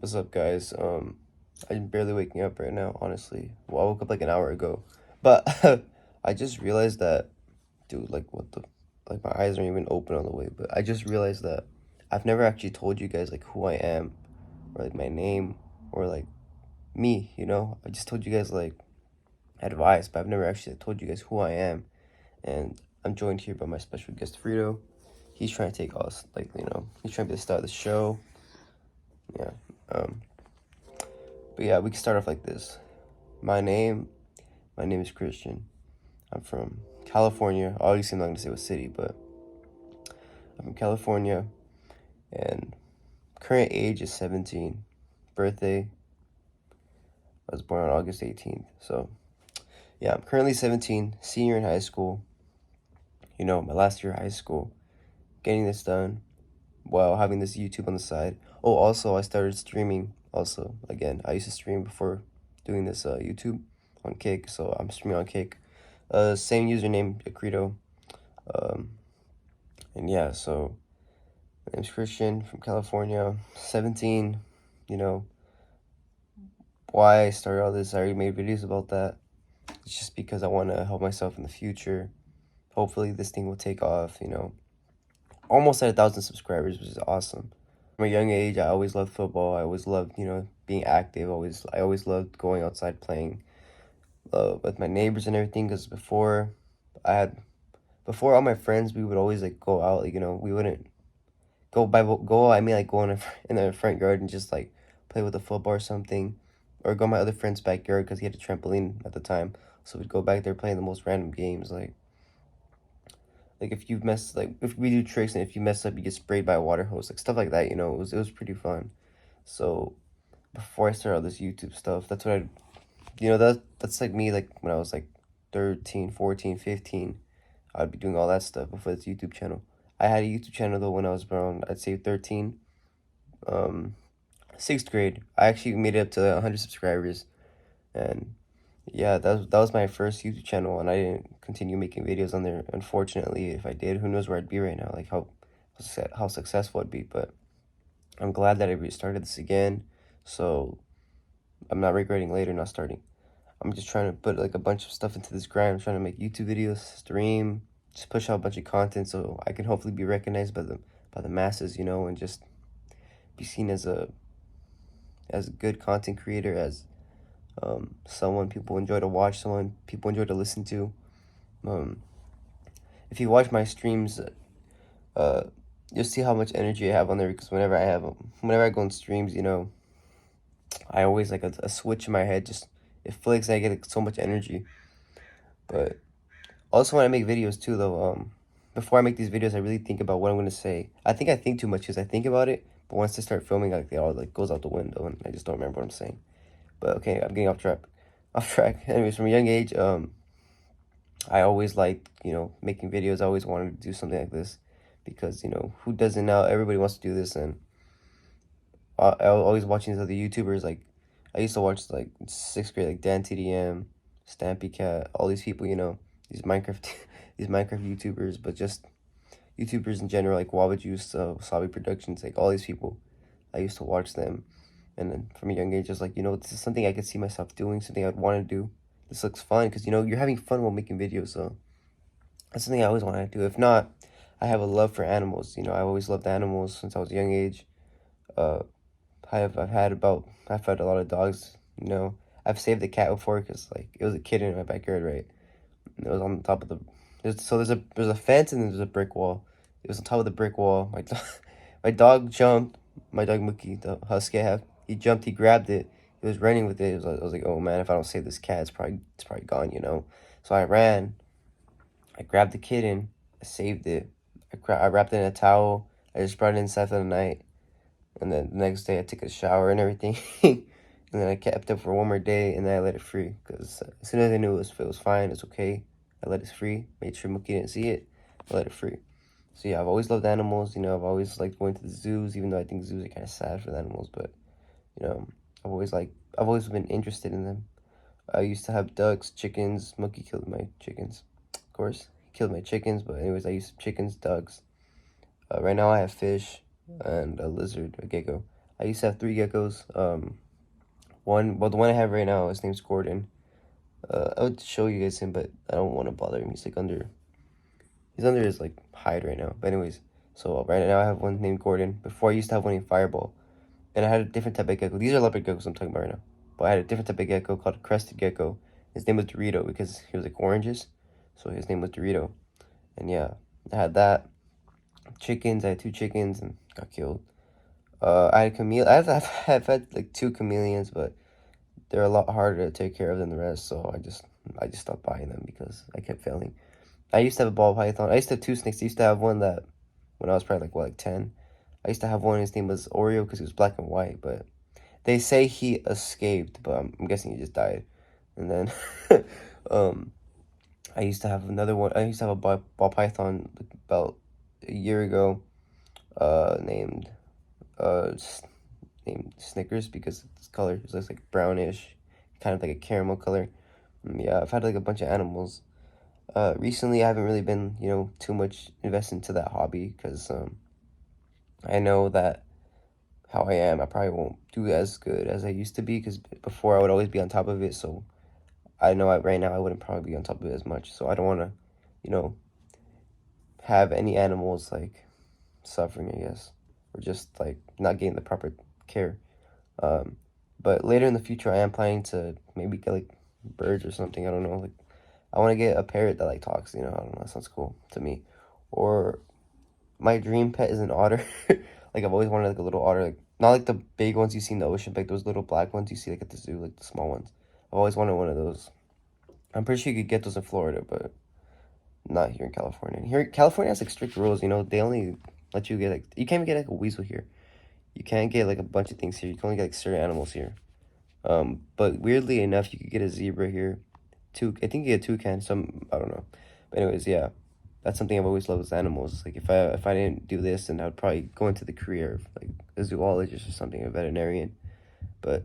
What's up, guys? I'm barely waking up right now, honestly. Well, I woke up like an hour ago, but I just realized that, dude, like, like, my eyes aren't even open all the way. But I just realized that I've never actually told you guys like who I am, or like my name, or like me. I just told you guys like advice, but I've never actually told you guys who I am. And I'm joined here by my special guest, Frito. He's trying to take us, like, he's trying to be the star of the show. Yeah. Um. But yeah, we can start off like this. My name, my name is Christian. I'm from California. Obviously, I'm not gonna say what city, but I'm from California, and current age is 17. Birthday, I was born on August 18th. So yeah, I'm currently 17, senior in high school. My last year of high school, getting this done while having this YouTube on the side. Oh, also, I started streaming. Also, again, I used to stream before doing this YouTube on Kick, so I'm streaming on Kick. Same username, Acrito. Um, and yeah, so my name's Christian from California, 17. You know, why I started all this, I already made videos about that. It's just because I want to help myself in the future. Hopefully this thing will take off, Almost at 1,000 subscribers, which is awesome. From a young age, I always loved football. I always loved, being active. I always loved going outside playing with my neighbors and everything. Because before all my friends, we would always like go out. Like, we wouldn't go. I mean, like go in the front yard and just like play with a football or something, or go in my other friend's backyard because he had a trampoline at the time. So we'd go back there playing the most random games, like if we do tricks and if you mess up you get sprayed by a water hose, like stuff like that. It was pretty fun. So before I started all this YouTube stuff, that's what that's like me, like when I was like 13, 14, 15. I'd be doing all that stuff before this YouTube channel. I had a YouTube channel though when I was around, I'd say 13, um, 6th grade. I actually made it up to 100 subscribers, and yeah, that was my first YouTube channel, and I didn't continue making videos on there. Unfortunately, if I did, who knows where I'd be right now, like how successful I'd be. But I'm glad that I restarted this again, so I'm not regretting later not starting. I'm just trying to put like a bunch of stuff into this grind. I'm trying to make YouTube videos, stream, just push out a bunch of content so I can hopefully be recognized by the masses, and just be seen as a good content creator, as someone people enjoy to watch, someone people enjoy to listen to. Um, if you watch my streams, uh, you'll see how much energy I have on there, because whenever I go on streams, I always like a switch in my head, just it flicks and I get like, so much energy. But also when I make videos too, though, before I make these videos, I really think about what I'm gonna say. I think I think too much because I think about it, but once I start filming, like it all like goes out the window and I just don't remember what I'm saying. But okay, I'm getting off track. Off track. Anyways, from a young age, I always liked, making videos. I always wanted to do something like this because, who doesn't now? Everybody wants to do this, and I was always watching these other YouTubers. Like, I used to watch, like, 6th grade, like, Dan TDM, Stampy Cat, all these people, these Minecraft, these Minecraft YouTubers, but just YouTubers in general, like Waba Juice, Wasabi Productions, like, all these people. I used to watch them, and then from a young age, I was like, this is something I could see myself doing, something I'd want to do. This looks fun, because, you're having fun while making videos, so that's something I always wanted to do. If not, I have a love for animals. I've always loved animals since I was a young age. Uh, I've had a lot of dogs. I've saved a cat before because like it was a kitten in my backyard, right? And it was on top of there's a fence and then there's a brick wall. It was on top of the brick wall. My dog jumped. My dog Mookie, the husky I have, he jumped. He grabbed it. He was running with it. I was like, oh man, if I don't save this cat, it's probably gone. So I ran. I grabbed the kitten. I saved it. I wrapped it in a towel. I just brought it inside for the night. And then the next day I took a shower and everything. And then I kept it for one more day, and then I let it free. Because as soon as I knew it was fine, it's okay, I let it free. Made sure Mookie didn't see it. I let it free. So yeah, I've always loved animals. I've always liked going to the zoos, even though I think zoos are kind of sad for the animals. But, I've always been interested in them. I used to have ducks, chickens. Mookie killed my chickens. Of course, he killed my chickens. But anyways, I used chickens, ducks. Right now I have fish and a lizard, a gecko. I used to have three geckos. Well, the one I have right now, his name's Gordon. I would show you guys him, but I don't want to bother him. He's under his like hide right now. But anyways, so right now I have one named Gordon. Before I used to have one named Fireball, and I had a different type of gecko. These are leopard geckos I'm talking about right now. But I had a different type of gecko called a crested gecko. His name was Dorito because he was like oranges, so his name was Dorito. And yeah, I had that. Chickens. I had two chickens and got killed. I had a chameleon. I've had like two chameleons, but they're a lot harder to take care of than the rest. So I just stopped buying them because I kept failing. I used to have a ball python. I used to have two snakes. I used to have one that when I was probably like what, like 10. I used to have one. His name was Oreo because he was black and white, but they say he escaped, but I'm guessing he just died. And then um I used to have another one. I used to have a ball python like, about a year ago, named uh s- named Snickers because its color it looks like brownish, kind of like a caramel color. Yeah, I've had like a bunch of animals. Recently I haven't really been, too much invested into that hobby because I know that how I am, I probably won't do as good as I used to be because before I would always be on top of it. So I know right now I wouldn't probably be on top of it as much. So I don't want to, you know, have any animals like suffering, I guess, or just like not getting the proper care. Um, but later in the future, I am planning to maybe get like birds or something. I don't know. Like I want to get a parrot that like talks. I don't know. That sounds cool to me. Or my dream pet is an otter. Like I've always wanted like a little otter, like not like the big ones you see in the ocean, but like those little black ones you see like at the zoo, like the small ones. I've always wanted one of those. I'm pretty sure you could get those in Florida, but not here in California. Here, California has like strict rules. They only let you get like you can't even get like a weasel here. You can't get like a bunch of things here. You can only get like certain animals here. But weirdly enough, you could get a zebra here. I think you get a toucan. I don't know. But anyways, yeah, that's something I've always loved with animals. Like if I didn't do this, then I would probably go into the career of like a zoologist or something, a veterinarian. But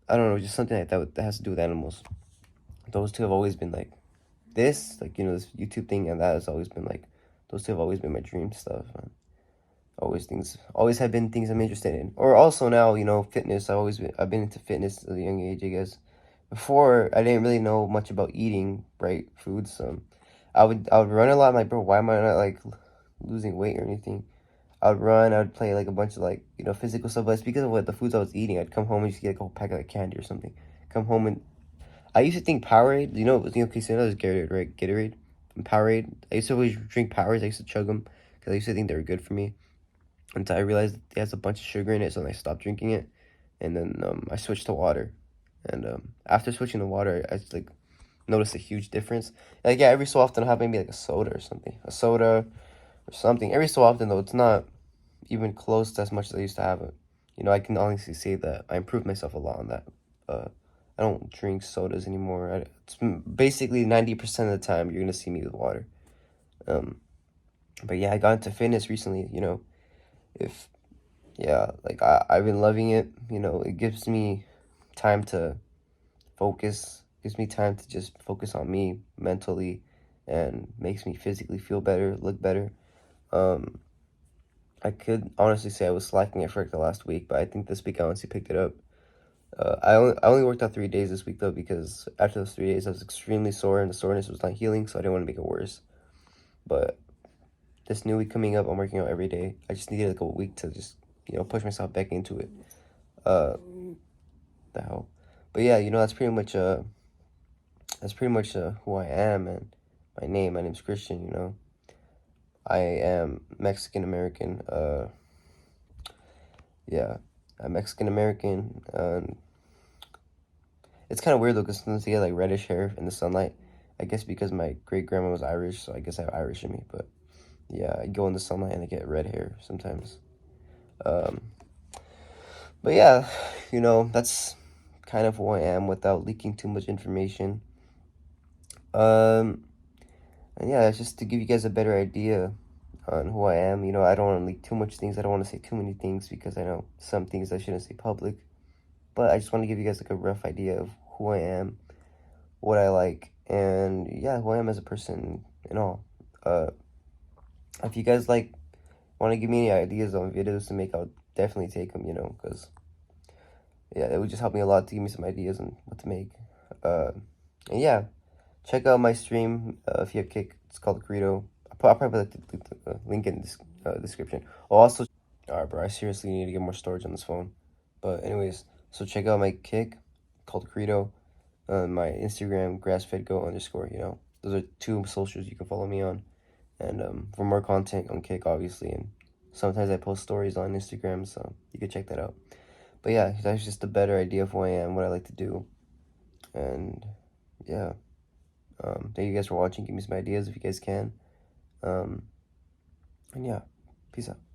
I don't know, just something like that has to do with animals. Those two have always been like this YouTube thing, and that has always been like those two have always been my dream stuff. Always have been things I'm interested in. Or also now, fitness. I've been into fitness at a young age, I guess. Before I didn't really know much about eating right foods. I would run a lot. I'm like, bro, why am I not like losing weight or anything? I would run. I would play like a bunch of like physical stuff. But it's because of what the foods I was eating. I'd come home and just get like a whole pack of like candy or something. Come home and I used to think Powerade. Okay, so that was Gatorade, right? Gatorade and Powerade. I used to always drink Powers. I used to chug them because I used to think they were good for me until I realized it has a bunch of sugar in it, so then I stopped drinking it, and then I switched to water, and after switching to water, I just like noticed a huge difference. Like yeah, every so often I'll have maybe like a soda or something, or something. Every so often though, it's not even close to as much as I used to have it. I can honestly say that I improved myself a lot on that. I don't drink sodas anymore. It's basically 90% of the time you're gonna see me with water. Um, but yeah, I got into fitness recently. If Yeah, like I've been loving it. It gives me time to focus, gives me time to just focus on me mentally and makes me physically feel better, look better. Um, I could honestly say I was slacking at work the last week, but I think this week I honestly picked it up. I only worked out 3 days this week though because after those 3 days I was extremely sore and the soreness was not healing, so I didn't want to make it worse. But this new week coming up, I'm working out every day. I just needed like a week to just push myself back into it. Uh, the hell. But yeah, that's pretty much who I am and my name's Christian, I am Mexican American. Yeah, I'm Mexican American. It's kind of weird though, because sometimes you get like reddish hair in the sunlight. I guess because my great grandma was Irish, so I guess I have Irish in me. But yeah, I go in the sunlight and I get red hair sometimes. Um, but yeah, that's kind of who I am without leaking too much information. Um, and yeah, it's just to give you guys a better idea on who I am. I don't want to leak too much things. I don't want to say too many things because I know some things I shouldn't say public. But I just want to give you guys like a rough idea of who I am, what I like, and yeah, who I am as a person and all. Uh, if you guys want to give me any ideas on videos to make, I'll definitely take them, because yeah, it would just help me a lot to give me some ideas on what to make. And yeah, check out my stream if you have Kick. It's called Acrito. I'll probably put the link in this description. Also, alright, bro, I seriously need to get more storage on this phone. But anyways, so check out my Kick called Acrito. My Instagram, grassfedgo_. Those are two socials you can follow me on. And for more content on Kick, obviously. And sometimes I post stories on Instagram, so you can check that out. But yeah, that's just a better idea of who I am, what I like to do. And yeah, thank you guys for watching. Give me some ideas if you guys can. And yeah, peace out.